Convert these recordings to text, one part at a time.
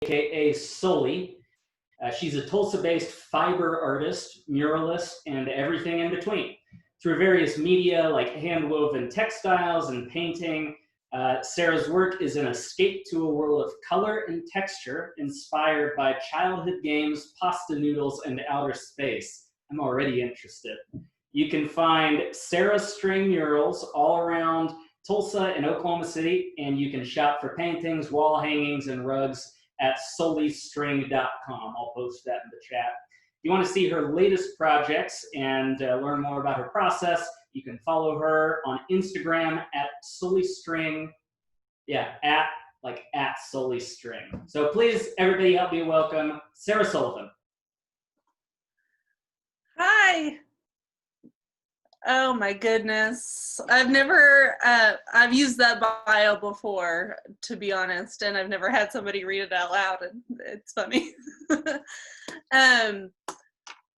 a.k.a. SULLY. She's a Tulsa-based fiber artist, muralist, and everything in between. Through various media like handwoven textiles and painting, Sarah's work is an escape to a world of color and texture inspired by childhood games, pasta noodles, and outer space. I'm already interested. You can find SULLYSTRING murals all around Tulsa and Oklahoma City, and you can shop for paintings, wall hangings, and rugs at SULLYSTRING.com. I'll post that in the chat. If you want to see her latest projects and learn more about her process, you can follow her on Instagram at SULLYSTRING. Yeah, at SULLYSTRING. So please, everybody, help me welcome Sarah Sullivan. Hi. Oh my goodness. I've used that bio before, to be honest, and I've never had somebody read it out loud, and it's funny.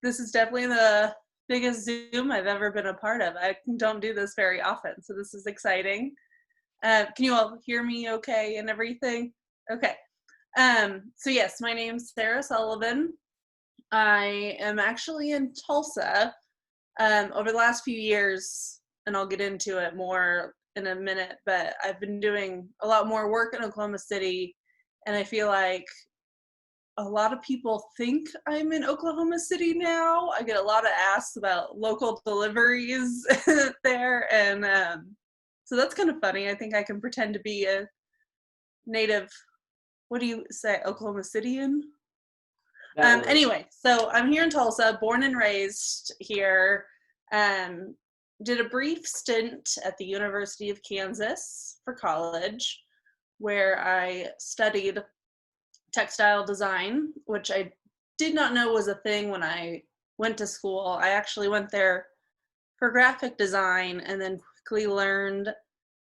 This is definitely the biggest Zoom I've ever been a part of. I don't do this very often, so this is exciting. Can you all hear me okay and everything? Okay. So yes, my name's Sarah Sullivan. I am actually in Tulsa. Over the last few years, and I'll get into it more in a minute, but I've been doing a lot more work in Oklahoma City, and I feel like a lot of people think I'm in Oklahoma City now. I get a lot of asks about local deliveries there, and so that's kind of funny. I think I can pretend to be a native, what do you say, Oklahoma Cityan? Anyway, so I'm here in Tulsa, born and raised here. Did a brief stint at the University of Kansas for college, where I studied textile design, which I did not know was a thing when I went to school. I actually went there for graphic design and then quickly learned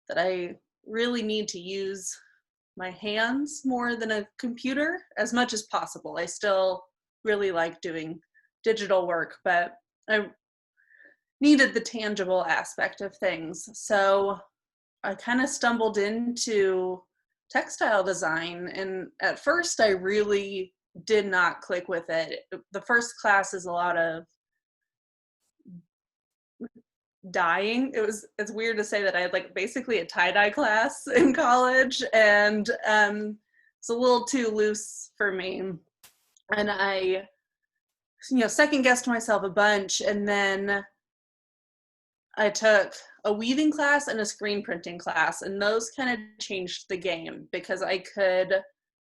that I really need to use my hands more than a computer as much as possible. I still really like doing digital work, but I needed the tangible aspect of things. So I kind of stumbled into textile design, and at first I really did not click with it. The first class is a lot of dyeing. It's weird to say that I had like basically a tie-dye class in college, and it's a little too loose for me, and I second guessed myself a bunch, and then I took a weaving class and a screen printing class, and those kind of changed the game because I could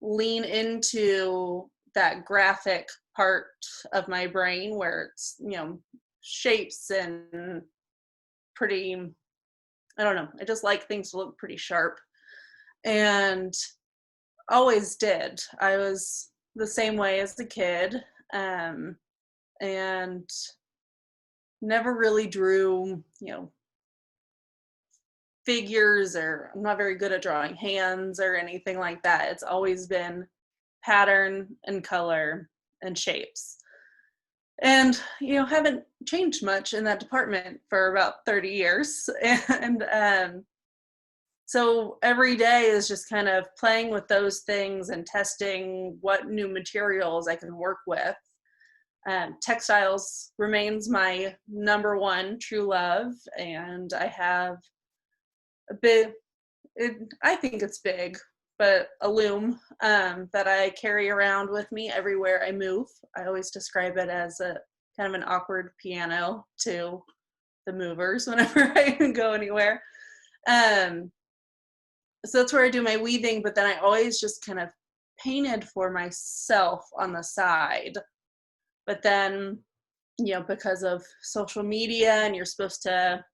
lean into that graphic part of my brain where it's shapes and pretty, I don't know, I just like things to look pretty sharp, and always did. I was the same way as a kid, and never really drew figures, or I'm not very good at drawing hands or anything like that. It's always been pattern and color and shapes, and haven't changed much in that department for about 30 years. And so every day is just kind of playing with those things and testing what new materials I can work with. Textiles remains my number one true love, and I have a big, I think it's big, but a loom that I carry around with me everywhere I move. I always describe it as a kind of an awkward piano to the movers whenever I go anywhere. So that's where I do my weaving, but then I always just kind of painted for myself on the side. But then, because of social media, and you're supposed to,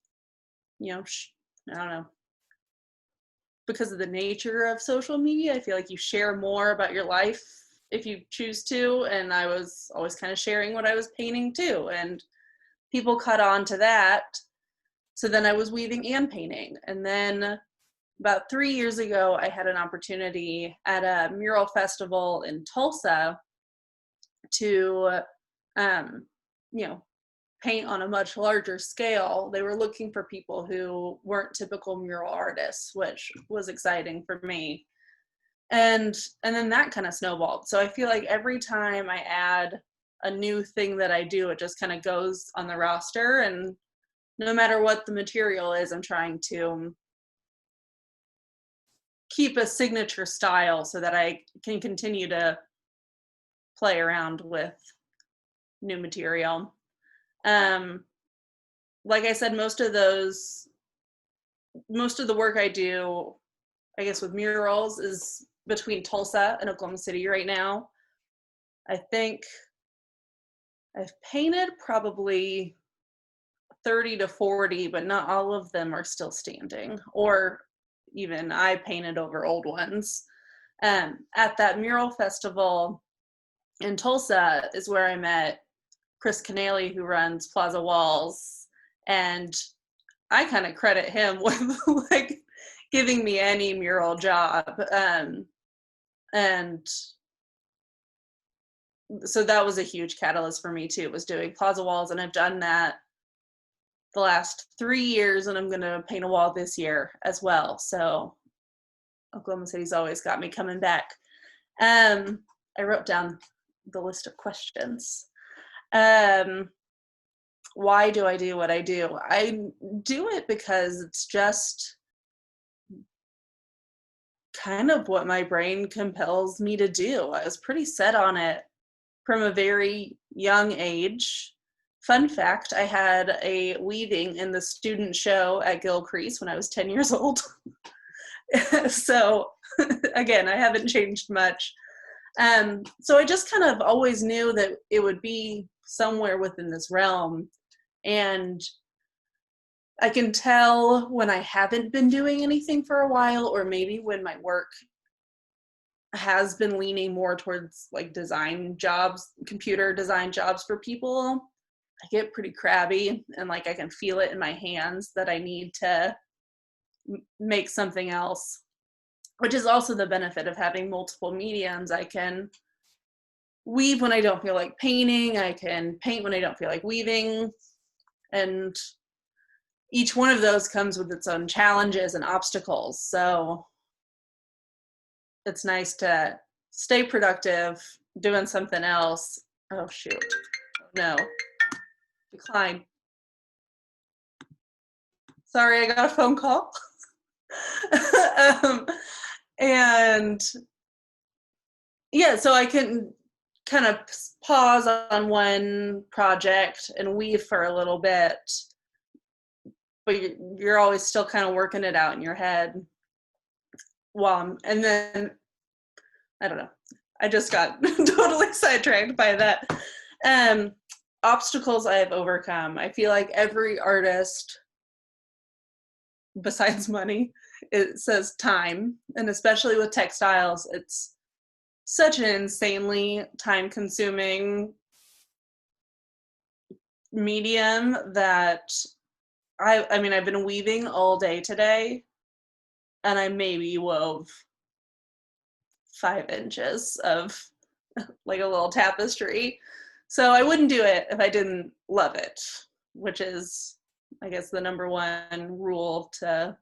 I don't know, because of the nature of social media, I feel like you share more about your life if you choose to, and I was always kind of sharing what I was painting too, and people caught on to that. So then I was weaving and painting, and then about 3 years ago, I had an opportunity at a mural festival in Tulsa to paint on a much larger scale. They were looking for people who weren't typical mural artists, which was exciting for me. And then that kind of snowballed. So I feel like every time I add a new thing that I do, it just kind of goes on the roster. And no matter what the material is, I'm trying to keep a signature style so that I can continue to play around with new material. Like I said, most of the work I do, I guess, with murals is between Tulsa and Oklahoma City right now. I think I've painted probably 30 to 40, but not all of them are still standing, or even I painted over old ones. At that mural festival in Tulsa is where I met Chris Canale, who runs Plaza Walls, and I kind of credit him with like giving me any mural job. And so that was a huge catalyst for me too, was doing Plaza Walls, and I've done that the last 3 years, and I'm going to paint a wall this year as well. So Oklahoma City's always got me coming back. I wrote down the list of questions. Why do I do what I do? I do it because it's just kind of what my brain compels me to do. I was pretty set on it from a very young age. Fun fact, I had a weaving in the student show at Gilcrease when I was 10 years old. So again, I haven't changed much. So I just kind of always knew that it would be somewhere within this realm. And I can tell when I haven't been doing anything for a while, or maybe when my work has been leaning more towards like design jobs, computer design jobs for people. I get pretty crabby, and like I can feel it in my hands that I need to make something else, which is also the benefit of having multiple mediums. I can weave when I don't feel like painting. I can paint when I don't feel like weaving. And each one of those comes with its own challenges and obstacles. So it's nice to stay productive doing something else. Oh, shoot. No. Decline. Sorry, I got a phone call. And yeah, so I can kind of pause on one project and weave for a little bit, but you're always still kind of working it out in your head. And then, I don't know, I just got totally sidetracked by that. Obstacles I have overcome. I feel like every artist, besides money, it says time, and especially with textiles, it's such an insanely time-consuming medium that I mean, I've been weaving all day today, and I maybe wove 5 inches of like a little tapestry. So I wouldn't do it if I didn't love it, which is, I guess, the number one rule to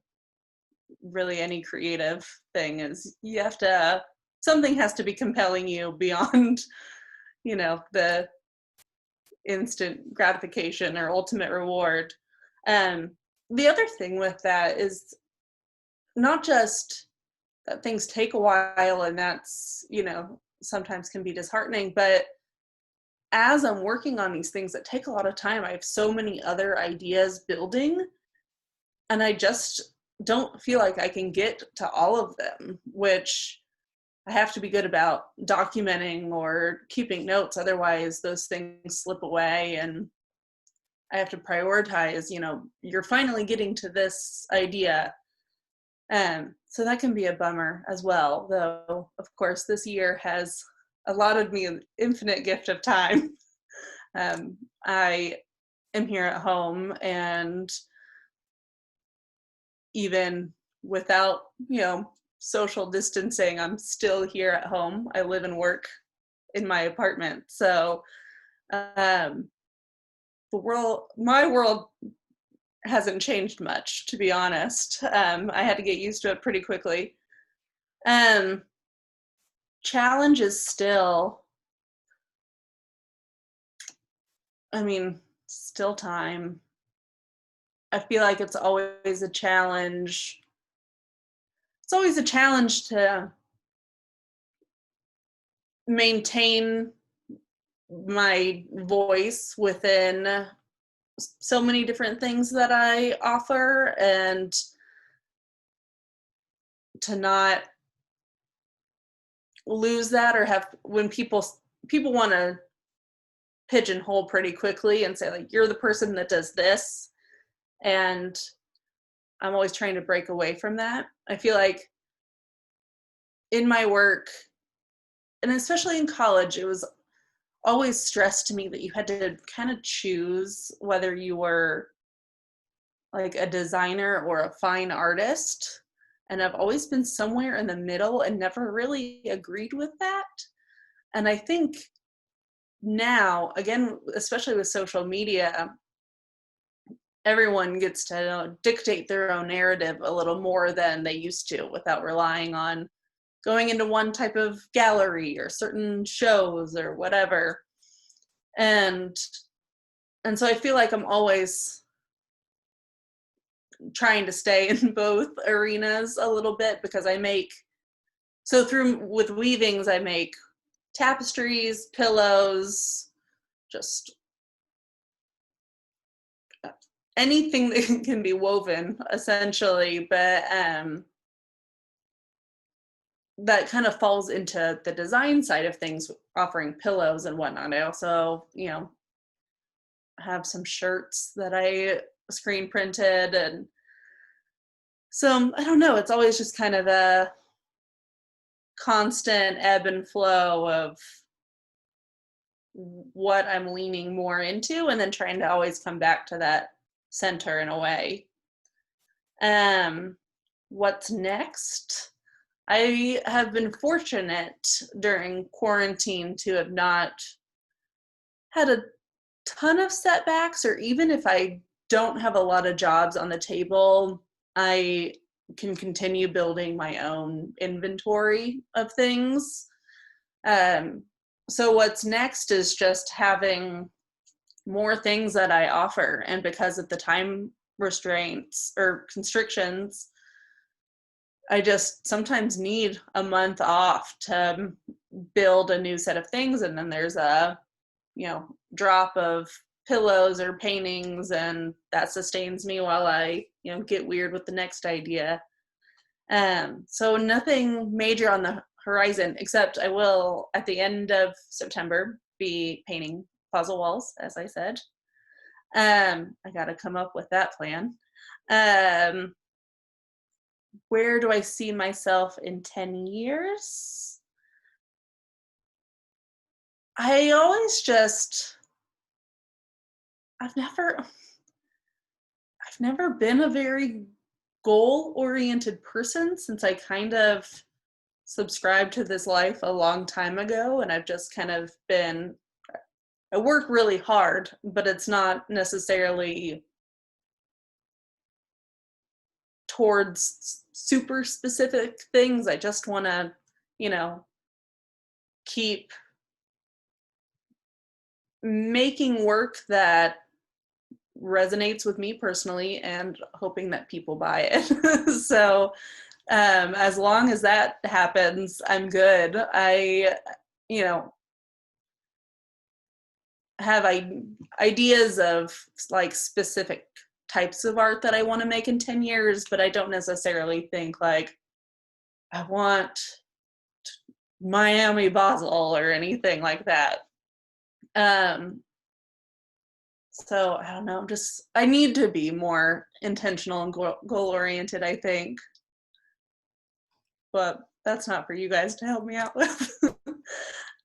really any creative thing is you have to, something has to be compelling you beyond, you know, the instant gratification or ultimate reward. The other thing with that is not just that things take a while, and that's, you know, sometimes can be disheartening, but as I'm working on these things that take a lot of time, I have so many other ideas building, and I just don't feel like I can get to all of them, which I have to be good about documenting or keeping notes. Otherwise, those things slip away, and I have to prioritize, you know, you're finally getting to this idea. So that can be a bummer as well, though, of course, this year has allotted me an infinite gift of time. I am here at home, and even without, you know, social distancing, I'm still here at home. I live and work in my apartment. So my world hasn't changed much, to be honest. I had to get used to it pretty quickly. challenge is still, still time. I feel like it's always a challenge. It's always a challenge to maintain my voice within so many different things that I offer, and to not lose that, or have, when people want to pigeonhole pretty quickly and say, like, you're the person that does this, and I'm always trying to break away from that. I feel like in my work, and especially in college, it was always stressed to me that you had to kind of choose whether you were like a designer or a fine artist. And I've always been somewhere in the middle and never really agreed with that. And I think now, again, especially with social media, everyone gets to dictate their own narrative a little more than they used to, without relying on going into one type of gallery or certain shows or whatever. And so I feel like I'm always trying to stay in both arenas a little bit, because with weavings, I make tapestries, pillows, just anything that can be woven, essentially. But that kind of falls into the design side of things, offering pillows and whatnot. I also, have some shirts that I screen printed, and so I don't know, it's always just kind of a constant ebb and flow of what I'm leaning more into, and then trying to always come back to that center in a way. What's next? I have been fortunate during quarantine to have not had a ton of setbacks, or even if I don't have a lot of jobs on the table, I can continue building my own inventory of things. So what's next is just having more things that I offer. And because of the time restraints or constrictions, I just sometimes need a month off to build a new set of things. And then there's a, drop of pillows or paintings, and that sustains me while I, get weird with the next idea. So nothing major on the horizon, except I will, at the end of September, be painting puzzle walls, as I said. I gotta come up with that plan. Where do I see myself in 10 years? I always I've never been a very goal-oriented person, since I kind of subscribed to this life a long time ago, and I've just kind of I work really hard, but it's not necessarily towards super specific things. I just want to, keep making work that resonates with me personally, and hoping that people buy it. So as long as that happens, I'm good. I have ideas of like specific types of art that I want to make in 10 years, but I don't necessarily think like I want Miami Basel or anything like that. So I don't know, I need to be more intentional and goal-oriented, I think. But that's not for you guys to help me out with.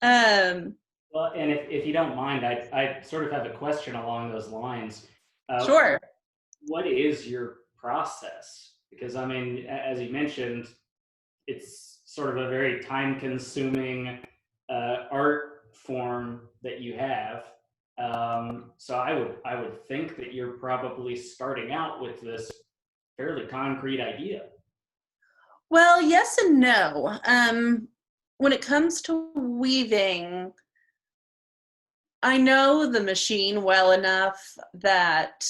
Well, and if you don't mind, I sort of have a question along those lines. Sure. What is your process? Because, as you mentioned, it's sort of a very time-consuming art form that you have. So I would think that you're probably starting out with this fairly concrete idea. Well, yes and no. when it comes to weaving, I know the machine well enough that,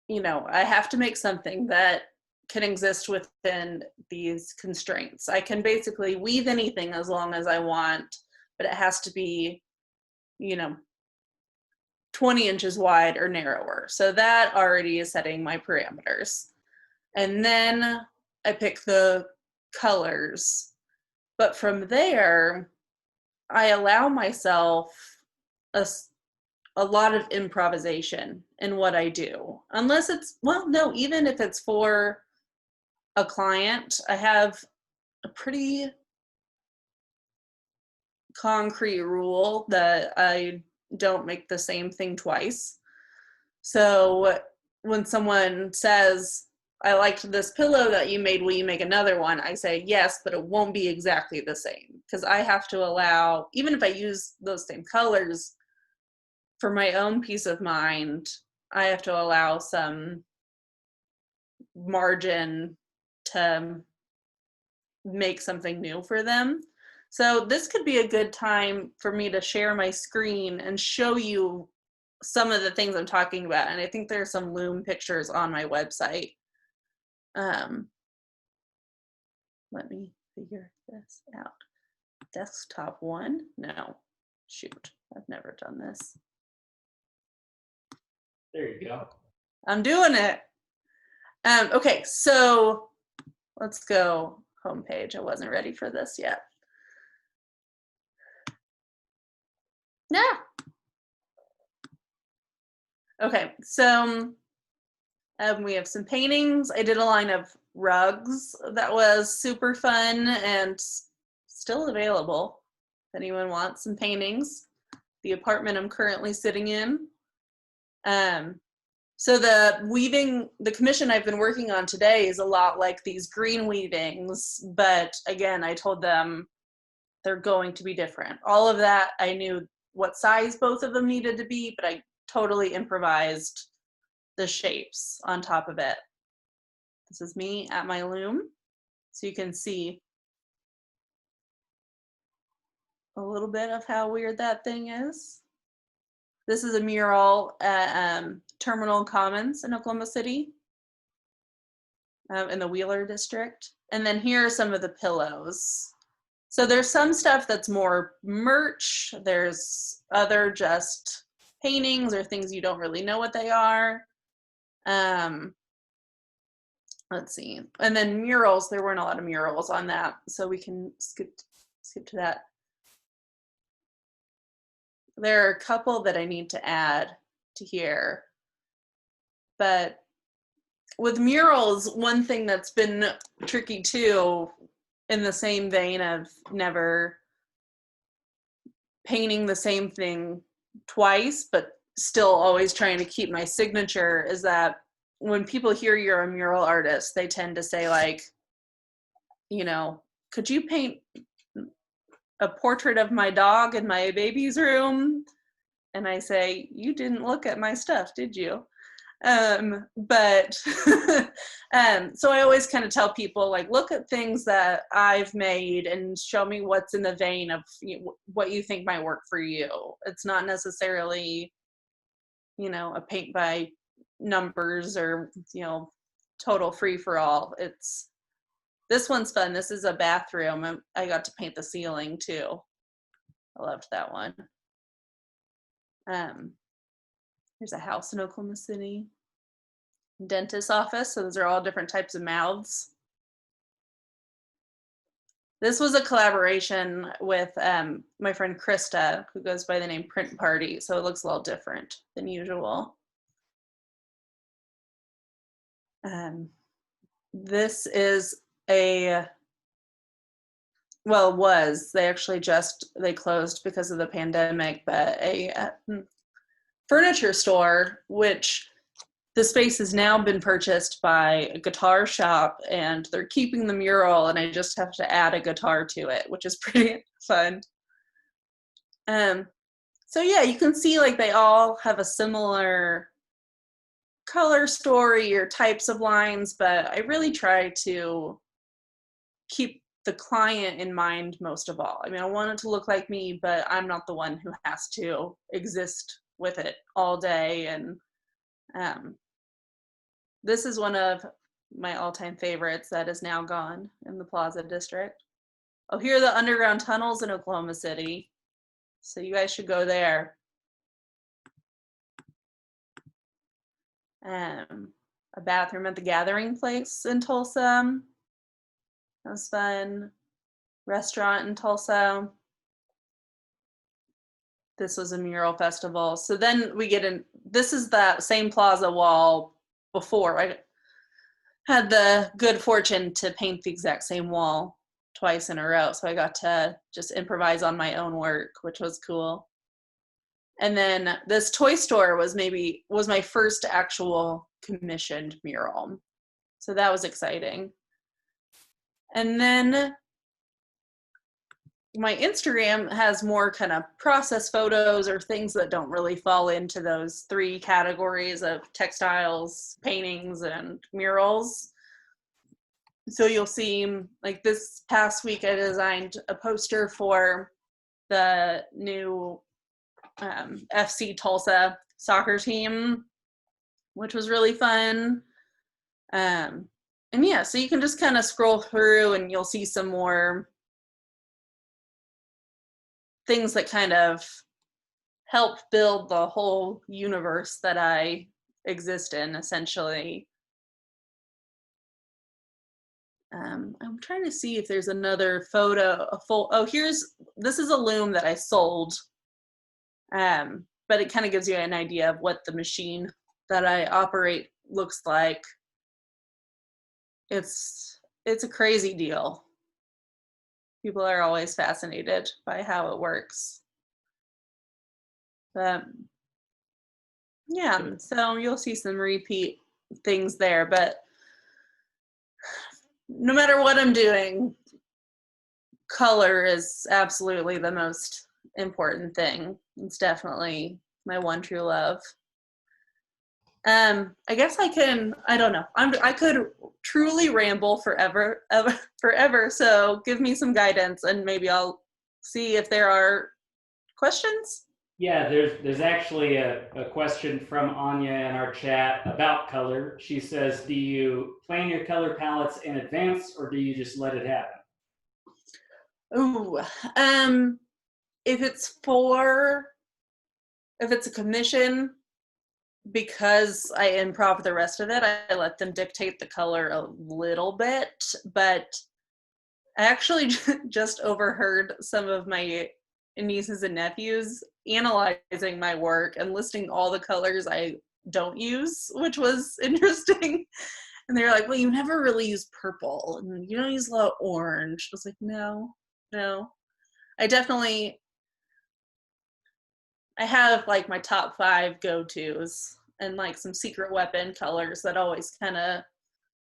you know, I have to make something that can exist within these constraints. I can basically weave anything as long as I want, but it has to be, you know, 20 inches wide or narrower. So that already is setting my parameters. And then I pick the colors. But from there, I allow myself a lot of improvisation in what I do. Unless it's, well, no, even if it's for a client, I have a pretty concrete rule that I don't make the same thing twice. So when someone says, I liked this pillow that you made, will you make another one? I say yes, but it won't be exactly the same, because I have to allow, even if I use those same colors, for my own peace of mind, I have to allow some margin to make something new for them. So this could be a good time for me to share my screen and show you some of the things I'm talking about. And I think there's some loom pictures on my website. Let me figure this out. Desktop one? No, shoot, I've never done this. There you go. I'm doing it. Okay, so let's go homepage. I wasn't ready for this yet. Yeah. Okay, so we have some paintings. I did a line of rugs that was super fun and still available if anyone wants some paintings. The apartment I'm currently sitting in. So the commission I've been working on today is a lot like these green weavings, but again, I told them they're going to be different. All of that, I knew what size both of them needed to be, but I totally improvised the shapes on top of it. This is me at my loom, so you can see a little bit of how weird that thing is. This is a mural at Terminal Commons in Oklahoma City, in the Wheeler district. And then here are some of the pillows. So there's some stuff that's more merch. There's other just paintings or things you don't really know what they are. Let's see. And then murals, there weren't a lot of murals on that, so we can skip to that. There are a couple that I need to add to here. But with murals, one thing that's been tricky too, in the same vein of never painting the same thing twice, but still always trying to keep my signature, is that when people hear you're a mural artist, they tend to say, like, you know, could you paint a portrait of my dog in my baby's room? And I say, you didn't look at my stuff, did you? But so I always kind of tell people, like, look at things that I've made and show me what's in the vein of what you think might work for you. It's not necessarily, you know, a paint by numbers or, you know, total free for all. It's, this one's fun. This is a bathroom, and I got to paint the ceiling too. I loved that one. There's a house in Oklahoma City. Dentist's office, so those are all different types of mouths. This was a collaboration with my friend Krista, who goes by the name Print Party, so it looks a little different than usual. This is a, well, was, they actually they closed because of the pandemic, but a furniture store, which the space has now been purchased by a guitar shop, and they're keeping the mural, and I just have to add a guitar to it, which is pretty fun. So yeah, you can see, like, they all have a similar color story or types of lines, but I really try to keep the client in mind most of all. I mean, I want it to look like me, but I'm not the one who has to exist with it all day. And this is one of my all-time favorites that is now gone in the Plaza District. Oh, here are the underground tunnels in Oklahoma City. So you guys should go there. A bathroom at the Gathering Place in Tulsa. That was fun. Restaurant in Tulsa. This was a mural festival. So then we get in, this is that same plaza wall before. I had the good fortune to paint the exact same wall twice in a row. So I got to just improvise on my own work, which was cool. And then this toy store was my first actual commissioned mural. So that was exciting. And then my Instagram has more kind of process photos or things that don't really fall into those three categories of textiles, paintings, and murals. So you'll see, like this past week, I designed a poster for the new FC Tulsa soccer team, which was really fun. And yeah, so you can just kind of scroll through and you'll see some more things that kind of help build the whole universe that I exist in, essentially. I'm trying to see if there's another photo, this is a loom that I sold, but it kind of gives you an idea of what the machine that I operate looks like. It's a crazy deal. People are always fascinated by how it works. But yeah, so you'll see some repeat things there, but no matter what I'm doing, color is absolutely the most important thing. It's definitely my one true love. I guess I don't know. I could truly ramble forever. So give me some guidance and maybe I'll see if there are questions. Yeah, there's actually a question from Anya in our chat about color. She says, do you plan your color palettes in advance or do you just let it happen? Ooh, if it's a commission, because I improv the rest of it, I let them dictate the color a little bit, but I actually just overheard some of my nieces and nephews analyzing my work and listing all the colors I don't use, which was interesting. And they're like, well, you never really use purple and you don't use a lot of orange. I was like, no. I have like my top 5 go-tos and like some secret weapon colors that always kind of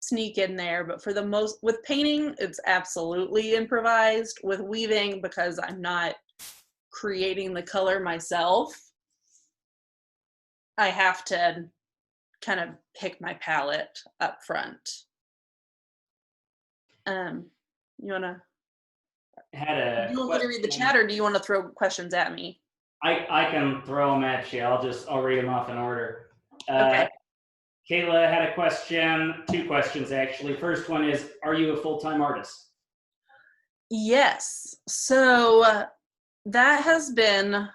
sneak in there. But for the most, with painting, it's absolutely improvised. With weaving, because I'm not creating the color myself, I have to kind of pick my palette up front. You want me to read the chat or do you want to throw questions at me? I can throw them at you. I'll read them off in order. Okay. Kayla had a question, 2 questions actually. First one is, are you a full-time artist? Yes. So that has been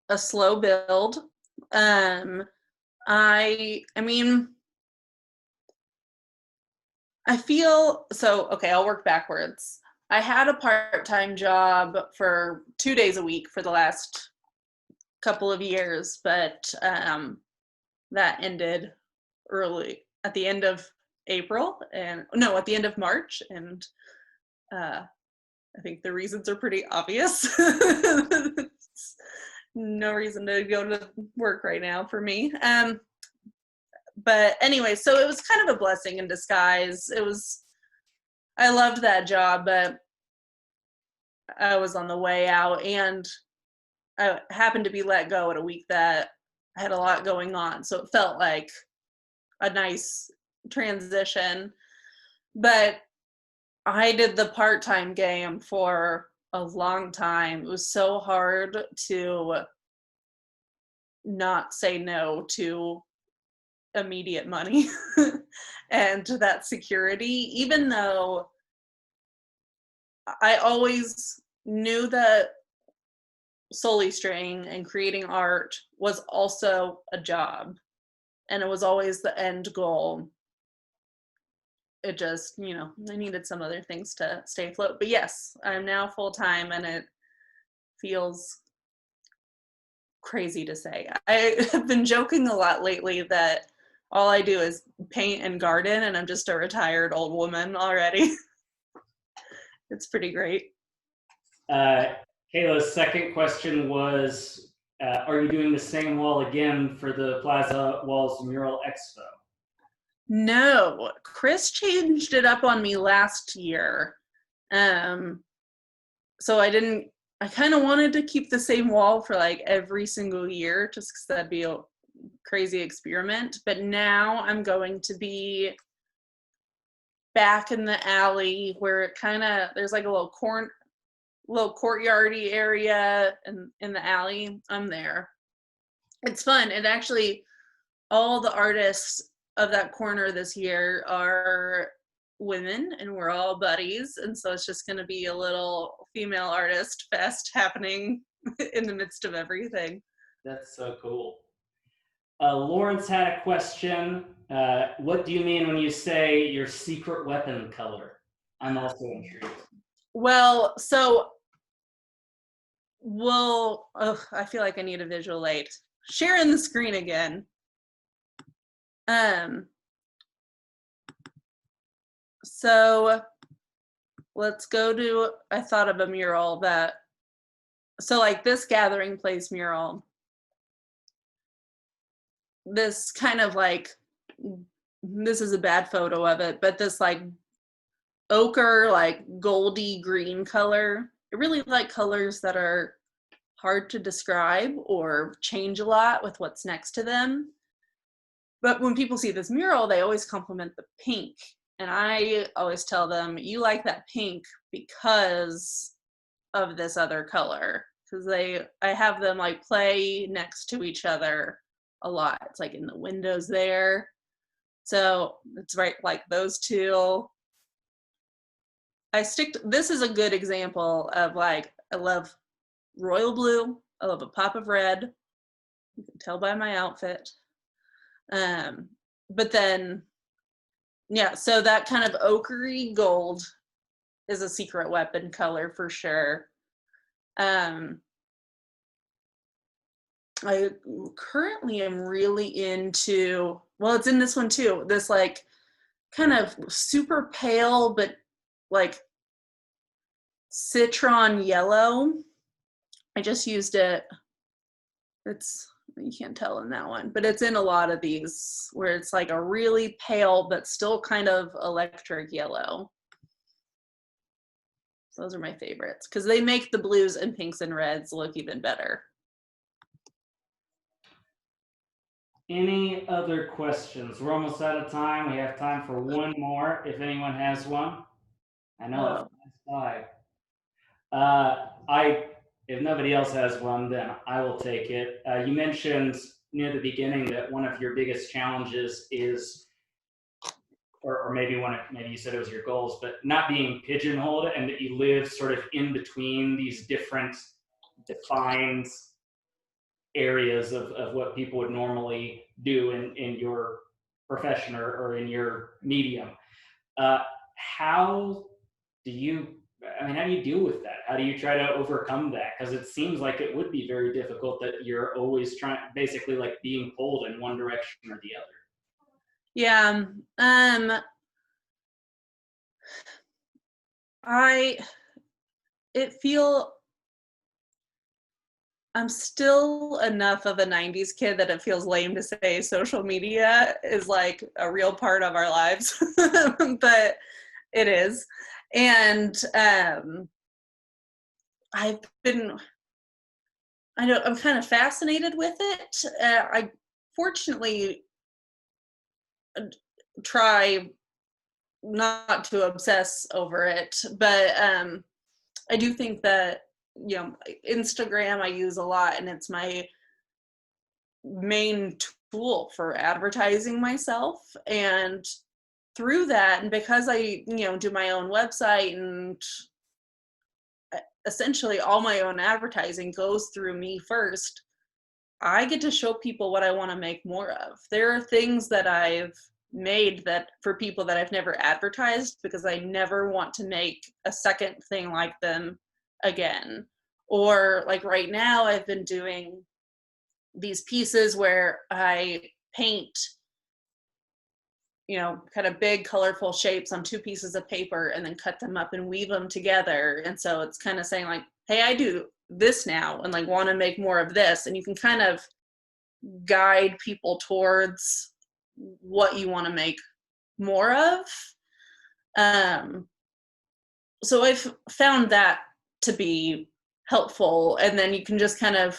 a slow build. I feel so, okay, I'll work backwards. I had a part-time job for 2 days a week for the last couple of years, but that ended early at the end of April at the end of March. And I think the reasons are pretty obvious. No reason to go to work right now for me. But anyway, so it was kind of a blessing in disguise. I loved that job, but I was on the way out and I happened to be let go at a week that I had a lot going on. So it felt like a nice transition. But I did the part-time game for a long time. It was so hard to not say no to immediate money and to that security, even though I always knew that SULLYSTRING and creating art was also a job, and it was always the end goal. It just, I needed some other things to stay afloat. But yes, I'm now full-time, and it feels crazy to say. I have been joking a lot lately that all I do is paint and garden, and I'm just a retired old woman already. It's pretty great. Kayla's second question was, are you doing the same wall again for the Plaza Walls Mural Expo? No, Chris changed it up on me last year. So I kind of wanted to keep the same wall for like every single year, just because that'd be a crazy experiment. But now I'm going to be back in the alley where it there's like a little courtyardy area in the alley. I'm there. It's fun. And actually, all the artists of that corner this year are women, and we're all buddies, and so it's just going to be a little female artist fest happening in the midst of everything. That's so cool. Lawrence had a question. What do you mean when you say your secret weapon color? I'm also intrigued. Well, I feel like I need a visual aid. Sharing the screen again. So let's go to, I thought of a mural so like this Gathering Place mural, this kind of like, this is a bad photo of it, but this like ochre, like goldy green color. I really like colors that are hard to describe or change a lot with what's next to them. But when people see this mural, they always compliment the pink. And I always tell them, you like that pink because of this other color. Because I have them like play next to each other a lot. It's like in the windows there. So it's right like those two. This is a good example of like, I love royal blue. I love a pop of red. You can tell by my outfit. But then, yeah, so that kind of ochre gold is a secret weapon color for sure. I currently am really into, well, it's in this one too, this like kind of super pale, but like citron yellow. I just used it. You can't tell in that one, but it's in a lot of these where it's like a really pale, but still kind of electric yellow. Those are my favorites because they make the blues and pinks and reds look even better. Any other questions? We're almost out of time. We have time for one more if anyone has one. I know it's fast by. If nobody else has one, then I will take it. You mentioned near the beginning that one of your biggest challenges is, or maybe you said it was your goals, but not being pigeonholed, and that you live sort of in between these different defined areas of what people would normally do in your profession or in your medium. How do you deal with that? How do you try to overcome that? Because it seems like it would be very difficult that you're always basically like being pulled in one direction or the other. Yeah. I'm still enough of a 90s kid that it feels lame to say social media is like a real part of our lives, but it is. And I'm kind of fascinated with it. I fortunately try not to obsess over it, but I do think that, you know, Instagram I use a lot, and it's my main tool for advertising myself. And through that, and because I, you know, do my own website and essentially all my own advertising goes through me first, I get to show people what I want to make more of. There are things that I've made that for people that I've never advertised because I never want to make a second thing like them again. Or like right now I've been doing these pieces where I paint, you know, kind of big colorful shapes on 2 pieces of paper and then cut them up and weave them together. And so it's kind of saying like, hey, I do this now and like want to make more of this. And you can kind of guide people towards what you want to make more of. So I've found that to be helpful. And then you can just kind of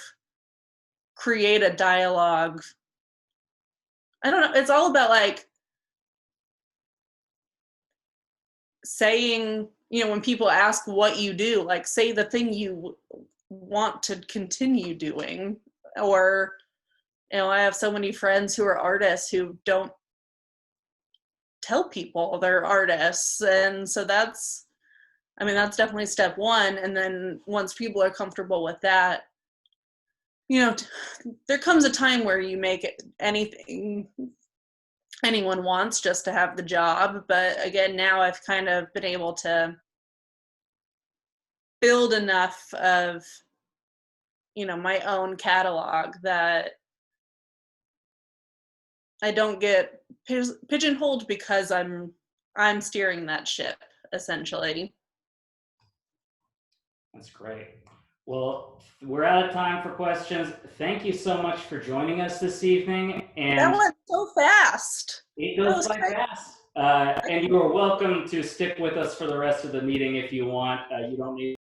create a dialogue. I don't know, it's all about like saying, you know, when people ask what you do, like say the thing you want to continue doing. Or, you know, I have so many friends who are artists who don't tell people they're artists. And so that's, I mean, that's definitely step one. And then once people are comfortable with that, you know, there comes a time where you make it anything anyone wants just to have the job. But again, now I've kind of been able to build enough of, you know, my own catalog that I don't get pigeonholed because I'm steering that ship, essentially. That's great. Well, we're out of time for questions. Thank you so much for joining us this evening. And that went so fast. It goes by fast. And you are welcome to stick with us for the rest of the meeting if you want. You don't need